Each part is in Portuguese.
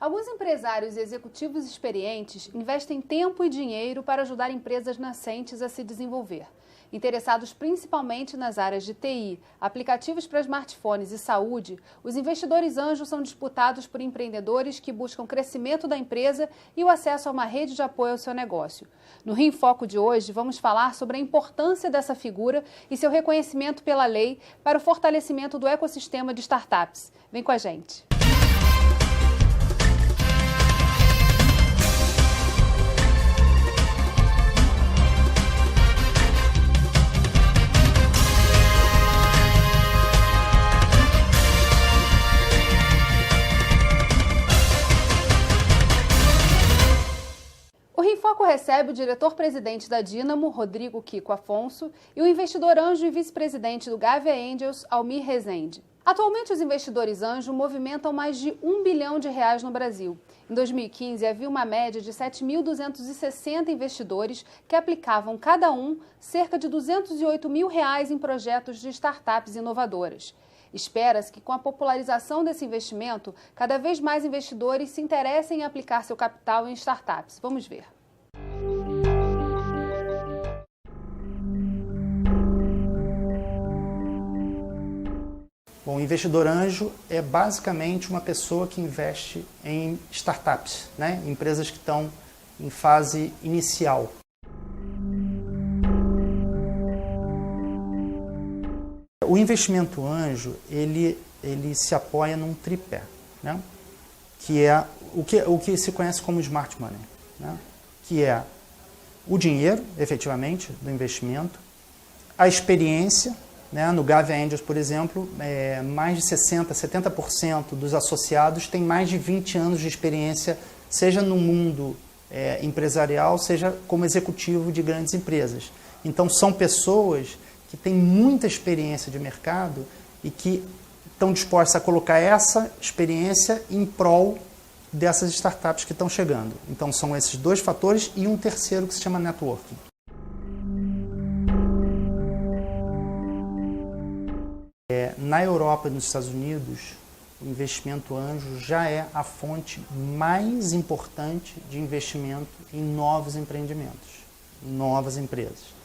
Alguns empresários e executivos experientes investem tempo e dinheiro para ajudar empresas nascentes a se desenvolver. Interessados principalmente nas áreas de TI, aplicativos para smartphones e saúde, os investidores anjos são disputados por empreendedores que buscam crescimento da empresa e o acesso a uma rede de apoio ao seu negócio. No Rio em Foco de hoje, vamos falar sobre a importância dessa figura e seu reconhecimento pela lei para o fortalecimento do ecossistema de startups. Vem com a gente! O Rio em Foco recebe o diretor-presidente da Dynamo, Rodrigo Kiko Afonso, e o investidor anjo e vice-presidente do Gavia Angels, Almir Rezende. Atualmente, os investidores anjo movimentam mais de R$1 bilhão no Brasil. Em 2015, havia uma média de 7.260 investidores que aplicavam cada um cerca de R$208 mil em projetos de startups inovadoras. Espera-se que com a popularização desse investimento, cada vez mais investidores se interessem em aplicar seu capital em startups. Vamos ver. Bom, o investidor anjo é basicamente uma pessoa que investe em startups, né? Empresas que estão em fase inicial. O investimento anjo, ele se apoia num tripé, né? Que é o que se conhece como smart money, né? Que é o dinheiro, efetivamente, do investimento, a experiência, né? No Gavia Angels, por exemplo, mais de 60%, 70% dos associados têm mais de 20 anos de experiência, seja no mundo empresarial, seja como executivo de grandes empresas. Então, são pessoas que têm muita experiência de mercado e que estão dispostas a colocar essa experiência em prol dessas startups que estão chegando. Então, são esses dois fatores e um terceiro que se chama networking. Na Europa e nos Estados Unidos, o investimento anjo já é a fonte mais importante de investimento em novos empreendimentos, em novas empresas.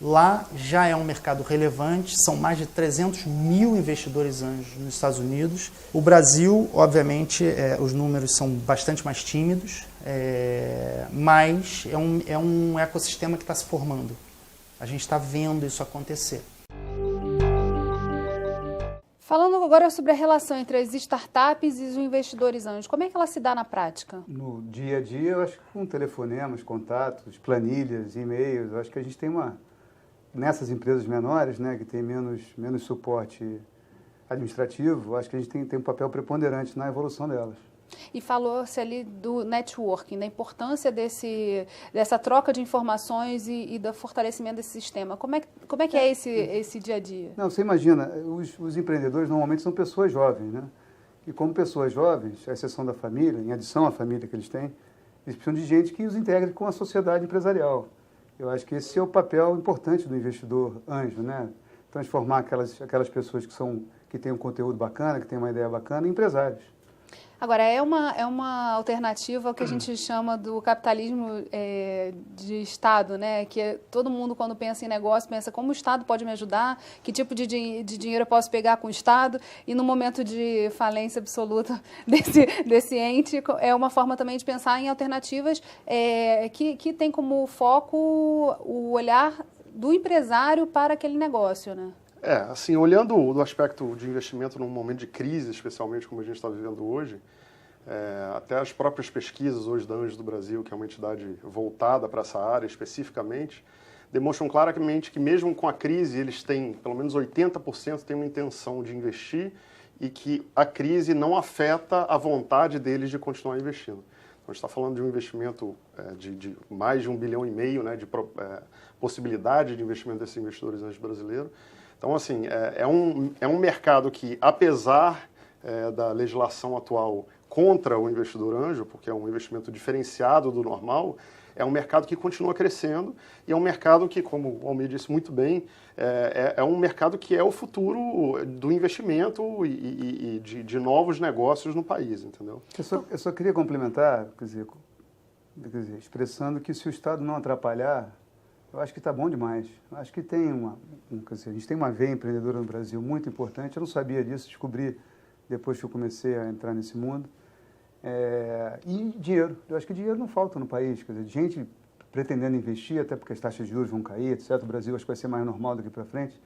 Lá já é um mercado relevante, são mais de 300 mil investidores anjos nos Estados Unidos. O Brasil, obviamente, os números são bastante mais tímidos, mas é um ecossistema que está se formando. A gente está vendo isso acontecer. Falando agora sobre a relação entre as startups e os investidores anjos, como é que ela se dá na prática? No dia a dia, eu acho que com telefonemas, contatos, planilhas, e-mails, eu acho que a gente tem nessas empresas menores, né, que tem menos suporte administrativo, acho que a gente tem um papel preponderante na evolução delas. E falou-se ali do networking, da importância dessa troca de informações e do fortalecimento desse sistema. Como é que é esse dia a dia? Não, você imagina, os empreendedores normalmente são pessoas jovens, né? E como pessoas jovens, à exceção da família, em adição à família que eles têm, eles precisam de gente que os integre com a sociedade empresarial. Eu acho que esse é o papel importante do investidor anjo, né? Transformar aquelas pessoas que têm um conteúdo bacana, que têm uma ideia bacana, em empresários. Agora, é uma alternativa ao que a gente chama do capitalismo de Estado, né? Que todo mundo, quando pensa em negócio, pensa como o Estado pode me ajudar, que tipo de dinheiro eu posso pegar com o Estado, e no momento de falência absoluta desse ente, é uma forma também de pensar em alternativas que tem como foco o olhar do empresário para aquele negócio, né? Assim, olhando do aspecto de investimento num momento de crise, especialmente como a gente está vivendo hoje, até as próprias pesquisas hoje da Anjos do Brasil, que é uma entidade voltada para essa área especificamente, demonstram claramente que mesmo com a crise, eles têm, pelo menos 80% têm uma intenção de investir e que a crise não afeta a vontade deles de continuar investindo. Então, a gente está falando de um investimento de mais de R$1,5 bilhão, né, de possibilidade de investimento desses investidores anjos brasileiros. Então, assim, é um mercado que, apesar da legislação atual contra o investidor anjo, porque é um investimento diferenciado do normal, é um mercado que continua crescendo e é um mercado que, como o Almir disse muito bem, é um mercado que é o futuro do investimento e de novos negócios no país, entendeu? Eu só queria complementar, quer dizer, expressando que se o Estado não atrapalhar, eu acho que está bom demais. Eu acho que tem quer dizer, a gente tem uma veia empreendedora no Brasil muito importante. Eu não sabia disso, descobri depois que eu comecei a entrar nesse mundo. E dinheiro. Eu acho que dinheiro não falta no país. Quer dizer, gente pretendendo investir, até porque as taxas de juros vão cair, etc. O Brasil acho que vai ser mais normal daqui para frente.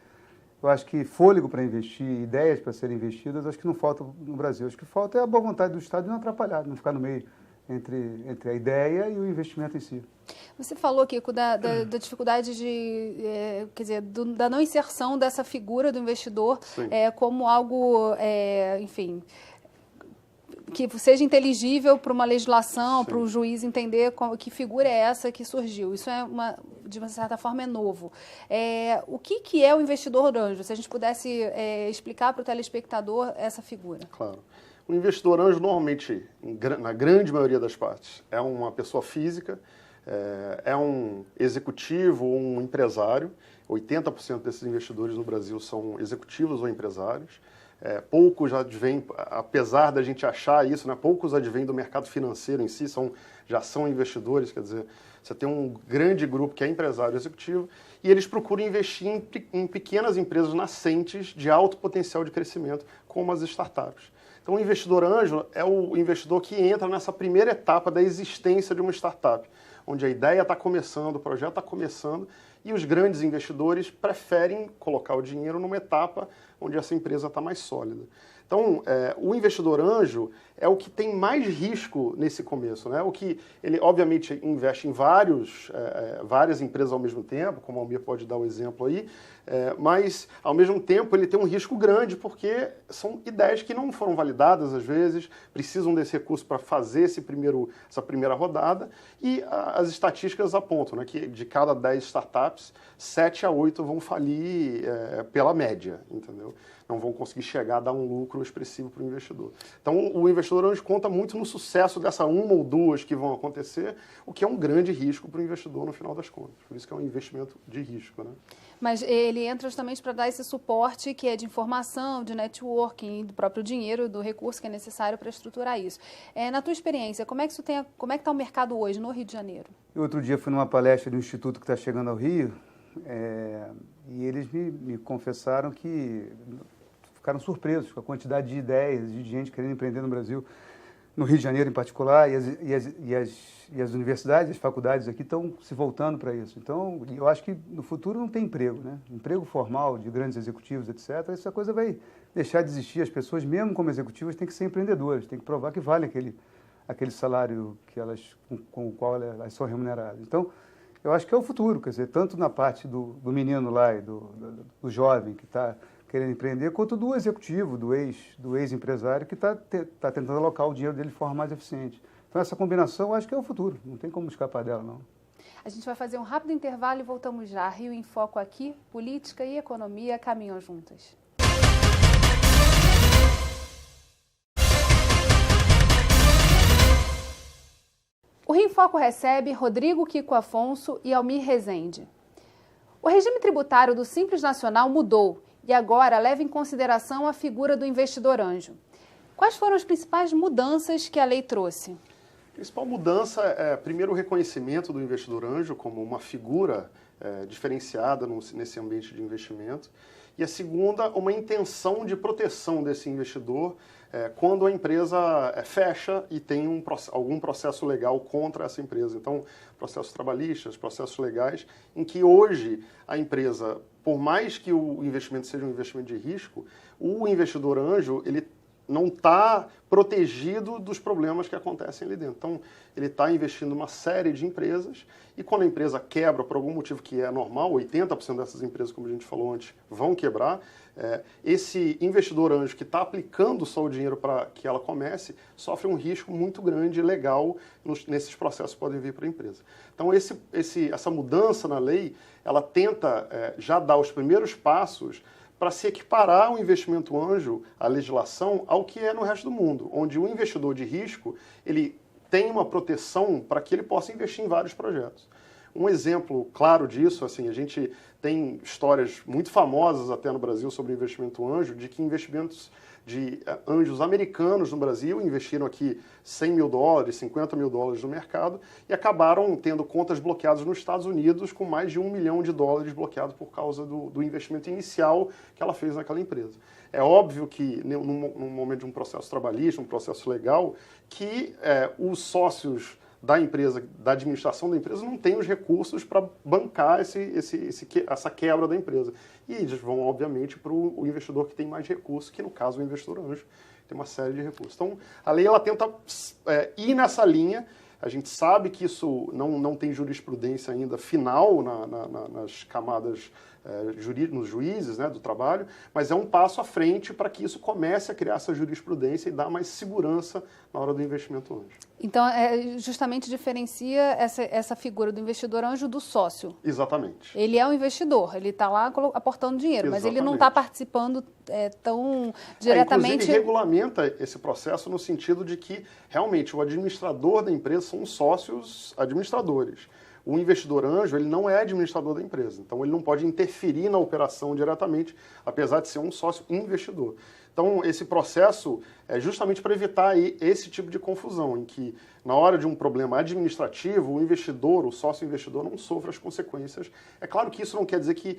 Eu acho que fôlego para investir, ideias para serem investidas, acho que não falta no Brasil. Acho que falta é a boa vontade do Estado de não atrapalhar, de não ficar no meio entre a ideia e o investimento em si. Você falou, Kiko, da dificuldade quer dizer, da não inserção dessa figura do investidor como algo, enfim, que seja inteligível para uma legislação, para o juiz entender que figura é essa que surgiu. Isso de uma certa forma, é novo. O que é o investidor anjo? Se a gente pudesse explicar para o telespectador essa figura. Claro. O investidor anjo, normalmente, na grande maioria das partes, é uma pessoa física, é um executivo ou um empresário. 80% desses investidores no Brasil são executivos ou empresários. Poucos advêm, apesar da gente achar isso, né, poucos advêm do mercado financeiro em si, já são investidores, quer dizer, você tem um grande grupo que é empresário executivo e eles procuram investir em pequenas empresas nascentes de alto potencial de crescimento, como as startups. Então, o investidor anjo é o investidor que entra nessa primeira etapa da existência de uma startup, onde a ideia está começando, o projeto está começando, e os grandes investidores preferem colocar o dinheiro numa etapa onde essa empresa está mais sólida. Então, o investidor anjo é o que tem mais risco nesse começo, né? O que ele, obviamente, investe em várias empresas ao mesmo tempo, como o Almir pode dar o exemplo aí, mas, ao mesmo tempo, ele tem um risco grande, porque são ideias que não foram validadas, às vezes, precisam desse recurso para fazer essa primeira rodada, e as estatísticas apontam, né, que de cada 10 startups, 7 a 8 vão falir pela média, entendeu? Não vão conseguir chegar a dar um lucro expressivo para o investidor. Então, o investidor anjo conta muito no sucesso dessa uma ou duas que vão acontecer, o que é um grande risco para o investidor no final das contas. Por isso que é um investimento de risco, né? Mas ele entra justamente para dar esse suporte que é de informação, de networking, do próprio dinheiro, do recurso que é necessário para estruturar isso. Na tua experiência, como é que está o mercado hoje no Rio de Janeiro? Eu, outro dia, fui numa palestra de um instituto que está chegando ao Rio, e eles me confessaram que ficaram surpresos com a quantidade de ideias, de gente querendo empreender no Brasil, no Rio de Janeiro em particular, e as universidades, as faculdades aqui estão se voltando para isso. Então, eu acho que no futuro não tem emprego, né? Emprego formal de grandes executivos, etc. Essa coisa vai deixar de existir. As pessoas, mesmo como executivas, têm que ser empreendedoras, têm que provar que vale aquele salário com o qual elas são remuneradas. Então, eu acho que é o futuro, quer dizer, tanto na parte do menino lá e do jovem que está querendo empreender, quanto do executivo, do ex-empresário que está tentando alocar o dinheiro dele de forma mais eficiente. Então, essa combinação, eu acho que é o futuro, não tem como escapar dela, não. A gente vai fazer um rápido intervalo e voltamos já. Rio em Foco aqui, política e economia caminham juntas. O Rio em Foco recebe Rodrigo Kiko Afonso e Almir Rezende. O regime tributário do Simples Nacional mudou e agora leva em consideração a figura do investidor anjo. Quais foram as principais mudanças que a lei trouxe? A principal mudança é, primeiro, o reconhecimento do investidor anjo como uma figura diferenciada nesse ambiente de investimento. E a segunda, uma intenção de proteção desse investidor quando a empresa fecha e tem algum processo legal contra essa empresa. Então, processos trabalhistas, processos legais, em que hoje a empresa, por mais que o investimento seja um investimento de risco, o investidor anjo, ele não está protegido dos problemas que acontecem ali dentro. Então, ele está investindo em uma série de empresas e quando a empresa quebra por algum motivo que é normal, 80% dessas empresas, como a gente falou antes, vão quebrar, esse investidor anjo que está aplicando só o dinheiro para que ela comece, sofre um risco muito grande legal nesses processos que podem vir para a empresa. Então, essa mudança na lei, ela tenta já dar os primeiros passos para se equiparar o investimento anjo, a legislação, ao que é no resto do mundo, onde o investidor de risco ele tem uma proteção para que ele possa investir em vários projetos. Um exemplo claro disso, assim, a gente tem histórias muito famosas até no Brasil sobre investimento anjo, de que investimentos de anjos americanos no Brasil investiram aqui $100 mil, $50 mil no mercado e acabaram tendo contas bloqueadas nos Estados Unidos com mais de $1 milhão bloqueados por causa do investimento inicial que ela fez naquela empresa. É óbvio que, num momento de um processo trabalhista, um processo legal, que os sócios da empresa, da administração da empresa, não têm os recursos para bancar essa quebra da empresa. E eles vão, obviamente, para o investidor que tem mais recursos, que no caso é o investidor anjo, tem uma série de recursos. Então, a lei ela tenta ir nessa linha. A gente sabe que isso não tem jurisprudência ainda final nas camadas nos juízes, né, do trabalho, mas é um passo à frente para que isso comece a criar essa jurisprudência e dar mais segurança na hora do investimento anjo. Então, justamente diferencia essa figura do investidor anjo do sócio. Exatamente. Ele é um investidor, ele está lá aportando dinheiro, Exatamente. mas ele não está participando tão diretamente... Inclusive, regulamenta esse processo no sentido de que, realmente, o administrador da empresa são os sócios administradores. O investidor anjo, ele não é administrador da empresa, então ele não pode interferir na operação diretamente, apesar de ser um sócio investidor. Então, esse processo é justamente para evitar aí esse tipo de confusão, em que, na hora de um problema administrativo, o investidor, o sócio investidor, não sofre as consequências. É claro que isso não quer dizer que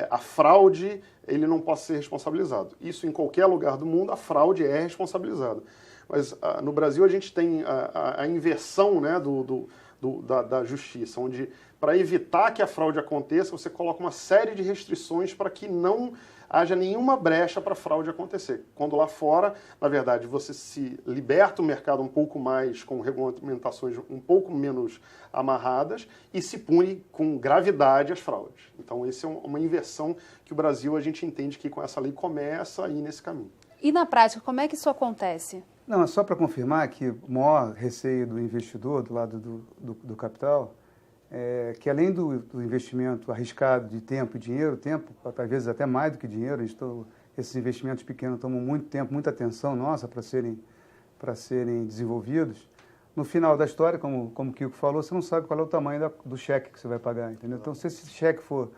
a fraude ele não possa ser responsabilizado. Isso, em qualquer lugar do mundo, a fraude é responsabilizada. Mas no Brasil a gente tem a inversão, né, da justiça, onde, para evitar que a fraude aconteça, você coloca uma série de restrições para que não haja nenhuma brecha para a fraude acontecer. Quando lá fora, na verdade, você se liberta o mercado um pouco mais, com regulamentações um pouco menos amarradas, e se pune com gravidade as fraudes. Então, essa é uma inversão que o Brasil, a gente entende que com essa lei começa a ir nesse caminho. E na prática, como é que isso acontece? Não, é só para confirmar que o maior receio do investidor, do lado do capital, é que além do investimento arriscado de tempo e dinheiro, às vezes até mais do que dinheiro, esses investimentos pequenos tomam muito tempo, muita atenção nossa para serem desenvolvidos. No final da história, como o Kiko falou, você não sabe qual é o tamanho do cheque que você vai pagar, entendeu? Então, se esse cheque for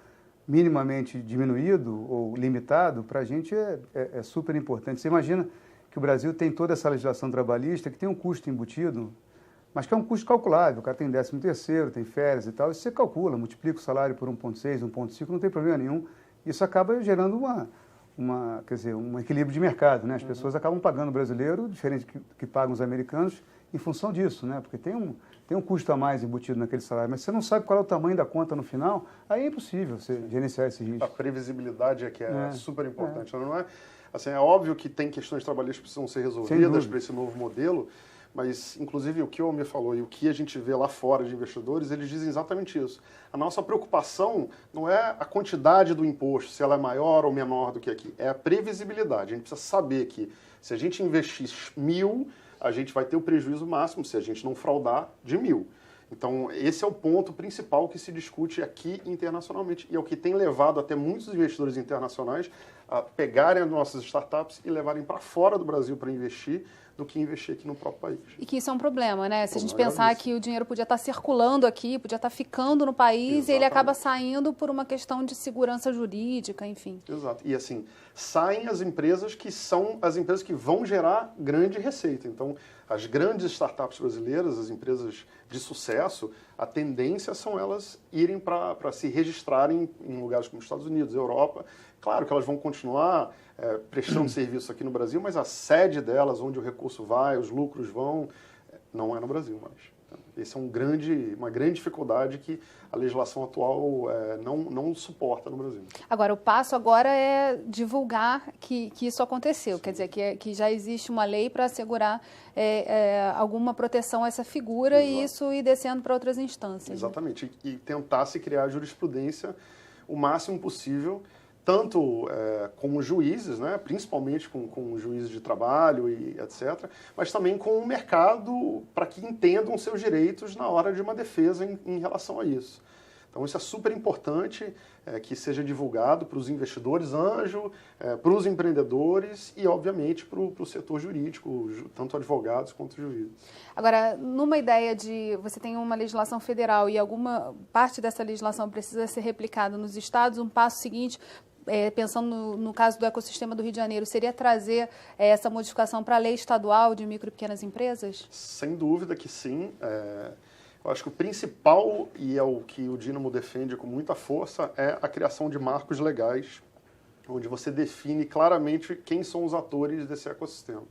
minimamente diminuído ou limitado, para a gente é super importante. Você imagina que o Brasil tem toda essa legislação trabalhista que tem um custo embutido, mas que é um custo calculável. O cara tem 13º, tem férias e tal, e você calcula, multiplica o salário por 1,6, 1,5, não tem problema nenhum. Isso acaba gerando um equilíbrio de mercado, né? As pessoas acabam pagando o brasileiro, diferente que pagam os americanos, em função disso, né? Porque tem um custo a mais embutido naquele salário, mas você não sabe qual é o tamanho da conta no final, aí é impossível você gerenciar esse risco. A previsibilidade é que é super importante, não é? Assim, é óbvio que tem questões trabalhistas que precisam ser resolvidas para esse novo modelo, mas, inclusive, o que o Almir falou e o que a gente vê lá fora de investidores, eles dizem exatamente isso. A nossa preocupação não é a quantidade do imposto, se ela é maior ou menor do que aqui, é a previsibilidade. A gente precisa saber que, se a gente investir 1.000, a gente vai ter o prejuízo máximo, se a gente não fraudar, de 1.000. Então, esse é o ponto principal que se discute aqui internacionalmente e é o que tem levado até muitos investidores internacionais a pegarem as nossas startups e levarem para fora do Brasil para investir do que investir aqui no próprio país. E que isso é um problema, né? Se a gente pensar que o dinheiro podia estar circulando aqui, podia estar ficando no país, exatamente, e ele acaba saindo por uma questão de segurança jurídica, enfim. Exato. E assim, saem as empresas que são as empresas que vão gerar grande receita. Então, as grandes startups brasileiras, as empresas de sucesso, a tendência são elas irem para se registrarem em lugares como Estados Unidos, Europa. Claro que elas vão continuar prestando serviço aqui no Brasil, mas a sede delas, onde o recurso vai, os lucros vão, não é no Brasil mais. Essa é uma grande dificuldade que a legislação atual não suporta no Brasil. Agora, o passo agora é divulgar que isso aconteceu, quer dizer, que já existe uma lei para assegurar alguma proteção a essa figura. Exato. E isso ir descendo para outras instâncias. Exatamente, né? E tentar se criar jurisprudência o máximo possível, tanto com os juízes, né, principalmente com os juízes de trabalho e etc., mas também com o mercado para que entendam seus direitos na hora de uma defesa em relação a isso. Então isso é super importante que seja divulgado para os investidores anjo, para os empreendedores e, obviamente, para o setor jurídico, tanto advogados quanto juízes. Agora, numa ideia de você tem uma legislação federal e alguma parte dessa legislação precisa ser replicada nos estados, um passo seguinte, pensando no caso do ecossistema do Rio de Janeiro, seria trazer essa modificação para a lei estadual de micro e pequenas empresas? Sem dúvida que sim. Eu acho que o principal, e é o que o Dínamo defende com muita força, é a criação de marcos legais, onde você define claramente quem são os atores desse ecossistema.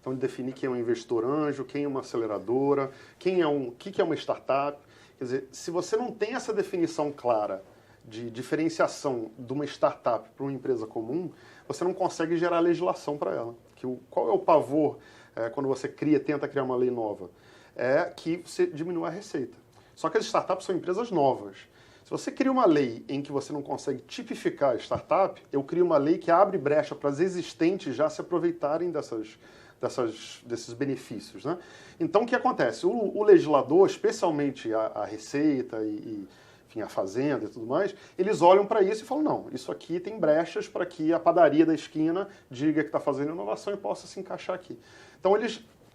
Então, definir quem é um investidor anjo, quem é uma aceleradora, o que é uma startup. Quer dizer, se você não tem essa definição clara de diferenciação de uma startup para uma empresa comum, você não consegue gerar legislação para ela. Qual é o pavor quando você tenta criar uma lei nova? É que você diminua a receita. Só que as startups são empresas novas. Se você cria uma lei em que você não consegue tipificar a startup, eu crio uma lei que abre brecha para as existentes já se aproveitarem desses benefícios, né? Então, o que acontece? O legislador, especialmente a Receita enfim, a Fazenda e tudo mais, eles olham para isso e falam, não, isso aqui tem brechas para que a padaria da esquina diga que está fazendo inovação e possa se encaixar aqui. Então,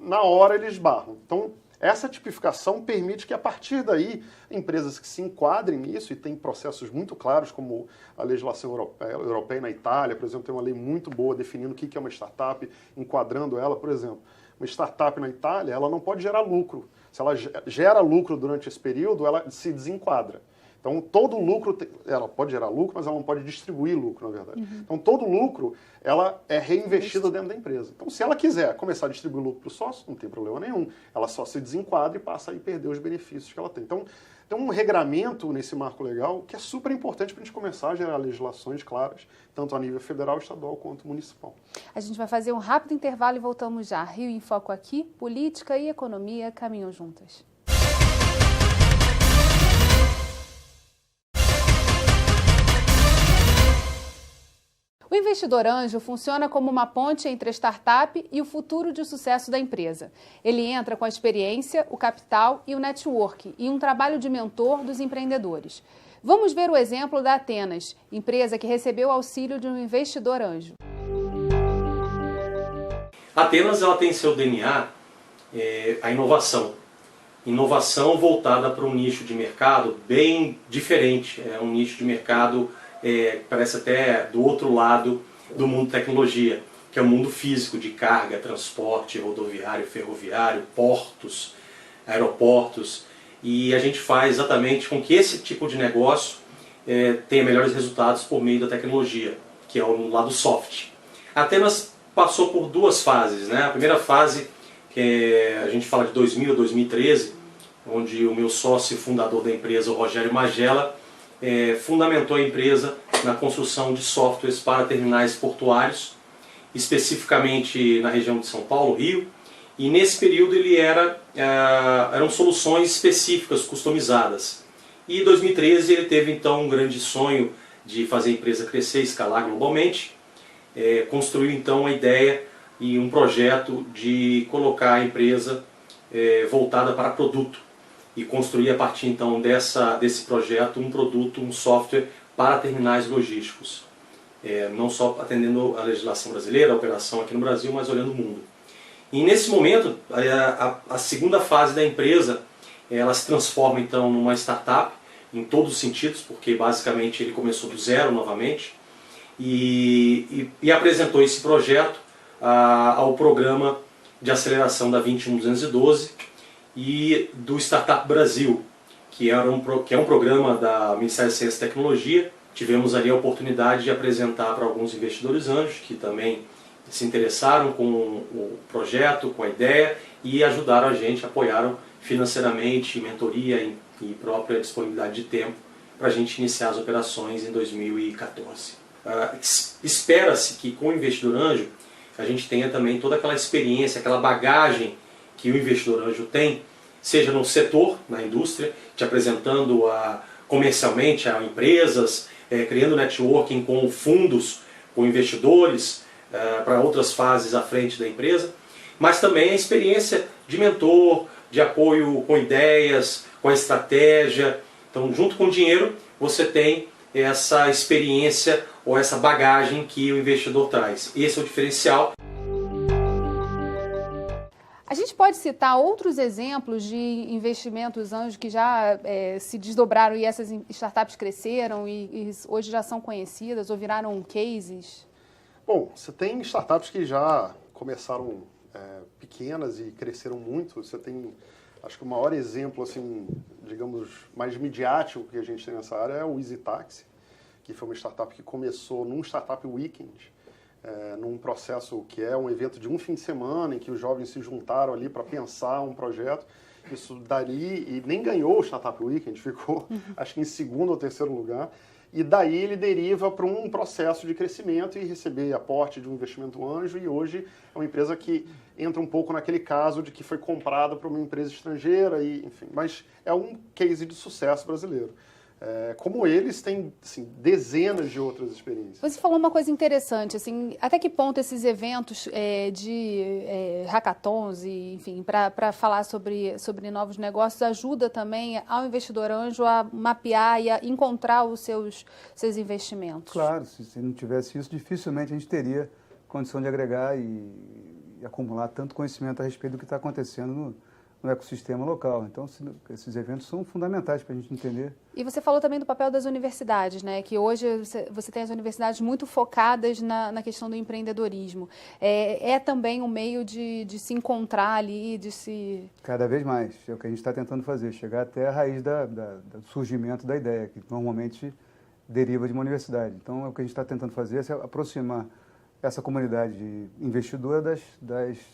na hora, eles barram. Então, essa tipificação permite que, a partir daí, empresas que se enquadrem nisso, e tem processos muito claros, como a legislação europeia na Itália, por exemplo, tem uma lei muito boa definindo o que é uma startup, enquadrando ela, por exemplo. Uma startup na Itália, ela não pode gerar lucro. Se ela gera lucro durante esse período, ela se desenquadra. Então, todo lucro, ela pode gerar lucro, mas ela não pode distribuir lucro, na verdade. Uhum. Então, todo lucro, ela é reinvestido dentro da empresa. Então, se ela quiser começar a distribuir lucro para o sócio, não tem problema nenhum. Ela só se desenquadra e passa a perder os benefícios que ela tem. Então, tem um regramento nesse marco legal que é super importante para a gente começar a gerar legislações claras, tanto a nível federal, estadual, quanto municipal. A gente vai fazer um rápido intervalo e voltamos já. Rio em Foco aqui, política e economia caminham juntas. O investidor anjo funciona como uma ponte entre a startup e o futuro de sucesso da empresa. Ele entra com a experiência, o capital e o network e um trabalho de mentor dos empreendedores. Vamos ver o exemplo da Atenas, empresa que recebeu auxílio de um investidor anjo. A Atenas ela tem em seu DNA a inovação. Inovação voltada para um nicho de mercado bem diferente. É um nicho de mercado parece até do outro lado do mundo tecnologia, que é o mundo físico de carga, transporte, rodoviário, ferroviário, portos, aeroportos. E a gente faz exatamente com que esse tipo de negócio tenha melhores resultados por meio da tecnologia, que é o lado soft. A Atenas passou por duas fases, né? A primeira fase, que a gente fala de 2000 a 2013, onde o meu sócio e fundador da empresa, o Rogério Magela, fundamentou a empresa na construção de softwares para terminais portuários, especificamente na região de São Paulo, Rio, e nesse período eram soluções específicas, customizadas. E em 2013 ele teve então um grande sonho de fazer a empresa crescer, escalar globalmente, construiu então uma ideia e um projeto de colocar a empresa voltada para produto, e construir a partir então desse projeto um produto, um software para terminais logísticos. Não só atendendo a legislação brasileira, a operação aqui no Brasil, mas olhando o mundo. E nesse momento, a segunda fase da empresa, ela se transforma então numa startup, em todos os sentidos, porque basicamente ele começou do zero novamente, e apresentou esse projeto ao programa de aceleração da 21212, e do Startup Brasil, que é um programa da Ministério da Ciência e Tecnologia. Tivemos ali a oportunidade de apresentar para alguns investidores anjos que também se interessaram com o projeto, com a ideia e ajudaram a gente, apoiaram financeiramente, mentoria e própria disponibilidade de tempo para a gente iniciar as operações em 2014. Espera-se que com o investidor anjo a gente tenha também toda aquela experiência, aquela bagagem que o investidor anjo tem, seja no setor, na indústria, te apresentando comercialmente a empresas, criando networking com fundos, com investidores, para outras fases à frente da empresa, mas também a experiência de mentor, de apoio com ideias, com a estratégia. Então Então, junto com o dinheiro, você tem essa experiência ou essa bagagem que o investidor traz. Esse é o diferencial. A gente pode citar outros exemplos de investimentos anjo que já se desdobraram e essas startups cresceram e hoje já são conhecidas ou viraram cases? Bom, você tem startups que já começaram pequenas e cresceram muito. Você tem, acho que o maior exemplo, assim, digamos, mais midiático que a gente tem nessa área é o EasyTaxi, que foi uma startup que começou num Startup Weekend, num processo que é um evento de um fim de semana em que os jovens se juntaram ali para pensar um projeto. Isso dali, e nem ganhou o Startup Weekend, ficou acho que em segundo ou terceiro lugar. E daí ele deriva para um processo de crescimento e receber aporte de um investimento anjo, e hoje é uma empresa que entra um pouco naquele caso de que foi comprada por uma empresa estrangeira, e, enfim, mas é um case de sucesso brasileiro. Como eles, têm assim, dezenas de outras experiências. Você falou uma coisa interessante, assim, até que ponto esses eventos de hackathons, e, enfim, para falar sobre novos negócios, ajuda também ao investidor anjo a mapear e a encontrar os seus investimentos? Claro, se não tivesse isso, dificilmente a gente teria condição de agregar e acumular tanto conhecimento a respeito do que está acontecendo no ecossistema local. Então, esses eventos são fundamentais para a gente entender. E você falou também do papel das universidades, né? Que hoje você tem as universidades muito focadas na questão do empreendedorismo. É também um meio de se encontrar ali, de se... Cada vez mais. É o que a gente está tentando fazer, chegar até a raiz do surgimento da ideia, que normalmente deriva de uma universidade. Então, é o que a gente está tentando fazer, é aproximar essa comunidade investidora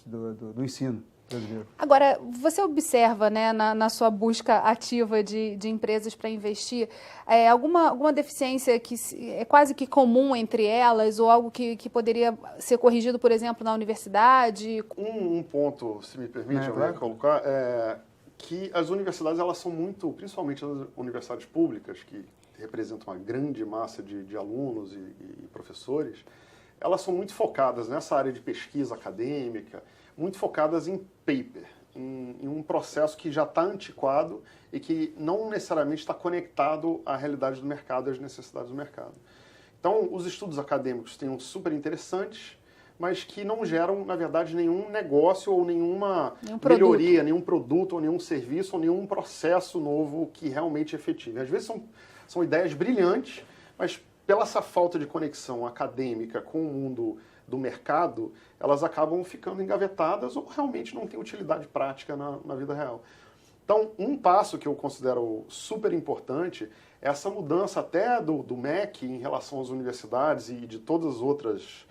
do ensino brasileiro. Agora, você observa, né, na sua busca ativa de empresas para investir, alguma deficiência que é quase que comum entre elas, ou algo que poderia ser corrigido, por exemplo, na universidade? Um ponto, se me permite colocar, é que as universidades, elas são muito, principalmente as universidades públicas, que representam uma grande massa de alunos e professores, elas são muito focadas nessa área de pesquisa acadêmica, muito focadas em paper, em um processo que já está antiquado e que não necessariamente está conectado à realidade do mercado e às necessidades do mercado. Então, os estudos acadêmicos têm super interessantes, mas que não geram, na verdade, nenhum negócio ou nenhuma melhoria, nenhum produto ou nenhum serviço ou nenhum processo novo que realmente é efetivo. Às vezes são ideias brilhantes, mas pela essa falta de conexão acadêmica com o mundo do mercado, elas acabam ficando engavetadas ou realmente não têm utilidade prática na vida real. Então, um passo que eu considero super importante é essa mudança até do MEC em relação às universidades e de todas as outras,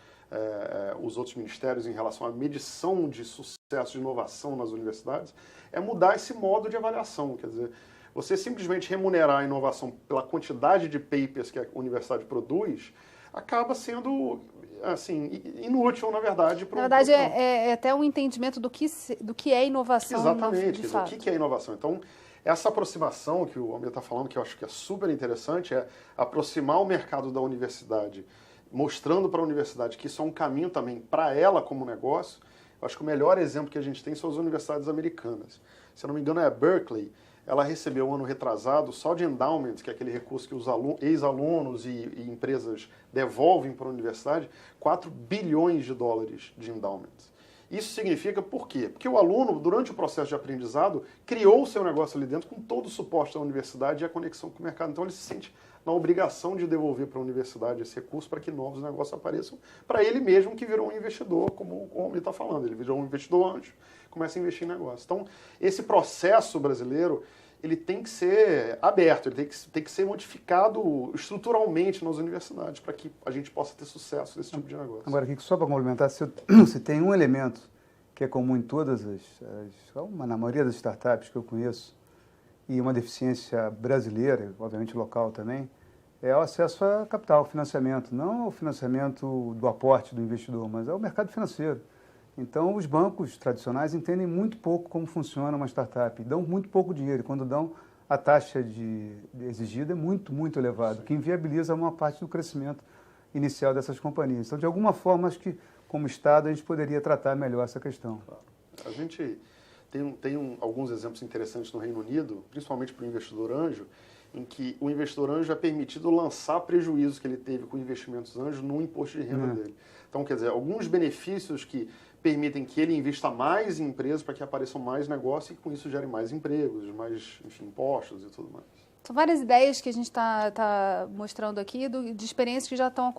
os outros ministérios em relação à medição de sucesso de inovação nas universidades, é mudar esse modo de avaliação. Quer dizer, você simplesmente remunerar a inovação pela quantidade de papers que a universidade produz, acaba sendo assim, inútil, na verdade. Na verdade, é até um entendimento do que é inovação. Exatamente, de fato. O que é inovação. Então, essa aproximação que o Almir está falando, que eu acho que é super interessante, é aproximar o mercado da universidade, mostrando para a universidade que isso é um caminho também para ela como negócio. Eu acho que o melhor exemplo que a gente tem são as universidades americanas. Se eu não me engano, é a Berkeley. Ela recebeu um ano retrasado, só de endowment, que é aquele recurso que os ex-alunos e empresas devolvem para a universidade, 4 bilhões de dólares de endowment. Isso significa por quê? Porque o aluno, durante o processo de aprendizado, criou o seu negócio ali dentro com todo o suporte da universidade e a conexão com o mercado. Então ele se sente na obrigação de devolver para a universidade esse recurso para que novos negócios apareçam, para ele mesmo que virou um investidor, como o Almir está falando. Ele virou um investidor anjo, começa a investir em negócio. Então, esse processo brasileiro, ele tem que ser aberto, ele tem que ser modificado estruturalmente nas universidades para que a gente possa ter sucesso nesse tipo de negócio. Agora, aqui, só para complementar, se tem um elemento que é comum em todas na maioria das startups que eu conheço, e uma deficiência brasileira, obviamente local também, é o acesso a capital, financiamento. Não o financiamento do aporte do investidor, mas é o mercado financeiro. Então, os bancos tradicionais entendem muito pouco como funciona uma startup, dão muito pouco dinheiro. E quando dão, a taxa exigida é muito, muito elevada, que inviabiliza uma parte do crescimento inicial dessas companhias. Então, de alguma forma, acho que, como Estado, a gente poderia tratar melhor essa questão. A gente tem alguns exemplos interessantes no Reino Unido, principalmente para o investidor anjo, em que o investidor anjo é permitido lançar prejuízos que ele teve com investimentos anjos no imposto de renda dele. Então, quer dizer, alguns benefícios que permitem que ele invista mais em empresas para que apareçam mais negócios e com isso gerem mais empregos, mais, enfim, impostos e tudo mais. São várias ideias que a gente está mostrando aqui de experiências que já estão,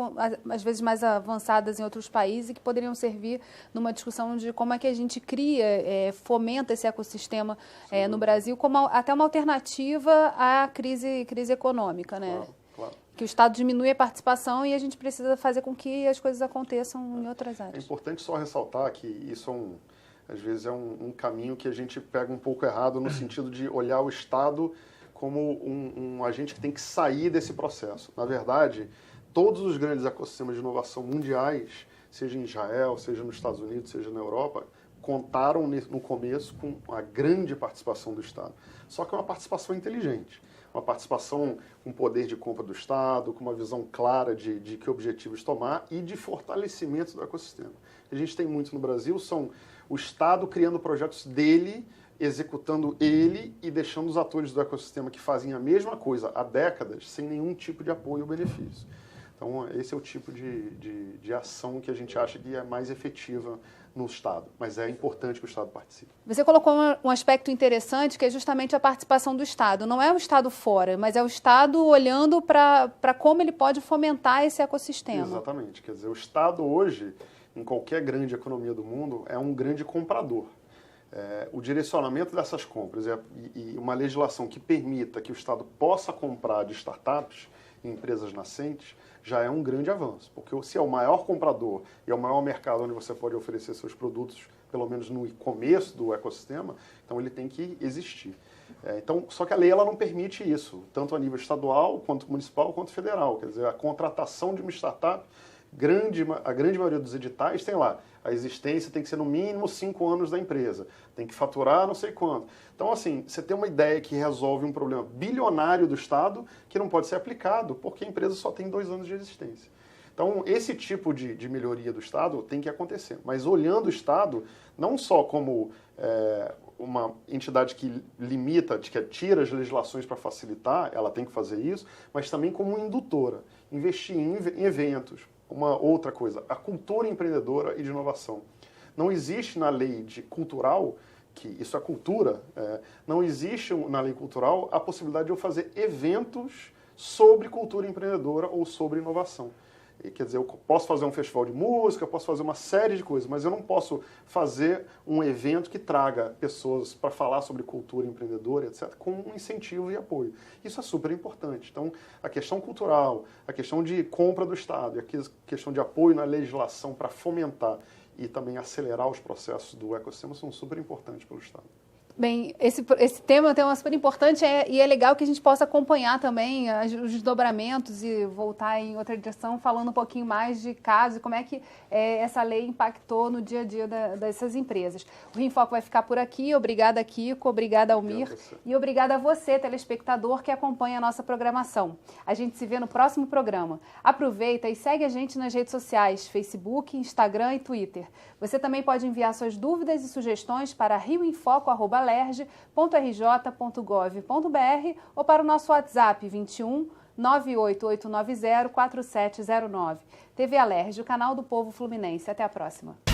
às vezes, mais avançadas em outros países e que poderiam servir numa discussão de como é que a gente cria, fomenta esse ecossistema no Brasil como até uma alternativa à crise econômica, né? Claro. Que o Estado diminui a participação e a gente precisa fazer com que as coisas aconteçam em outras áreas. É importante só ressaltar que isso às vezes é um caminho que a gente pega um pouco errado no sentido de olhar o Estado como um agente que tem que sair desse processo. Na verdade, todos os grandes ecossistemas de inovação mundiais, seja em Israel, seja nos Estados Unidos, seja na Europa, contaram no começo com a grande participação do Estado. Só que é uma participação inteligente, uma participação com poder de compra do Estado, com uma visão clara de que objetivos tomar e de fortalecimento do ecossistema. O que a gente tem muito no Brasil são o Estado criando projetos dele, executando ele e deixando os atores do ecossistema que fazem a mesma coisa há décadas sem nenhum tipo de apoio ou benefício. Então, esse é o tipo de ação que a gente acha que é mais efetiva no Estado, mas é importante que o Estado participe. Você colocou um aspecto interessante que é justamente a participação do Estado. Não é o Estado fora, mas é o Estado olhando para como ele pode fomentar esse ecossistema. Exatamente. Quer dizer, o Estado hoje, em qualquer grande economia do mundo, é um grande comprador. O direcionamento dessas compras e uma legislação que permita que o Estado possa comprar de startups e empresas nascentes já é um grande avanço, porque se é o maior comprador e é o maior mercado onde você pode oferecer seus produtos, pelo menos no começo do ecossistema, então ele tem que existir. Só que a lei ela não permite isso, tanto a nível estadual, quanto municipal, quanto federal. Quer dizer, a contratação de uma startup, a grande maioria dos editais tem lá, a existência tem que ser no mínimo 5 anos da empresa, tem que faturar não sei quanto. Então, assim, você tem uma ideia que resolve um problema bilionário do Estado que não pode ser aplicado porque a empresa só tem 2 anos de existência. Então, esse tipo de melhoria do Estado tem que acontecer, mas olhando o Estado não só como uma entidade que limita, que tira as legislações para facilitar, ela tem que fazer isso, mas também como indutora, investir em eventos. Uma outra coisa, a cultura empreendedora e de inovação. Não existe na lei cultural, que isso é cultura, não existe na lei cultural a possibilidade de eu fazer eventos sobre cultura empreendedora ou sobre inovação. Quer dizer, eu posso fazer um festival de música, eu posso fazer uma série de coisas, mas eu não posso fazer um evento que traga pessoas para falar sobre cultura empreendedora, etc., com um incentivo e apoio. Isso é super importante. Então, a questão cultural, a questão de compra do Estado e a questão de apoio na legislação para fomentar e também acelerar os processos do ecossistema são super importantes pelo Estado. Bem, esse tema é um tema super importante e é legal que a gente possa acompanhar também os desdobramentos e voltar em outra direção, falando um pouquinho mais de casos e como é que essa lei impactou no dia a dia dessas empresas. O Rio em Foco vai ficar por aqui. Obrigada, Kiko. Obrigada, Almir. E obrigada a você, telespectador, que acompanha a nossa programação. A gente se vê no próximo programa. Aproveita e segue a gente nas redes sociais, Facebook, Instagram e Twitter. Você também pode enviar suas dúvidas e sugestões para rioemfoco@lerj.rj.gov.br ou para o nosso WhatsApp 21 98890 4709. TV Alerj, o canal do povo fluminense. Até a próxima.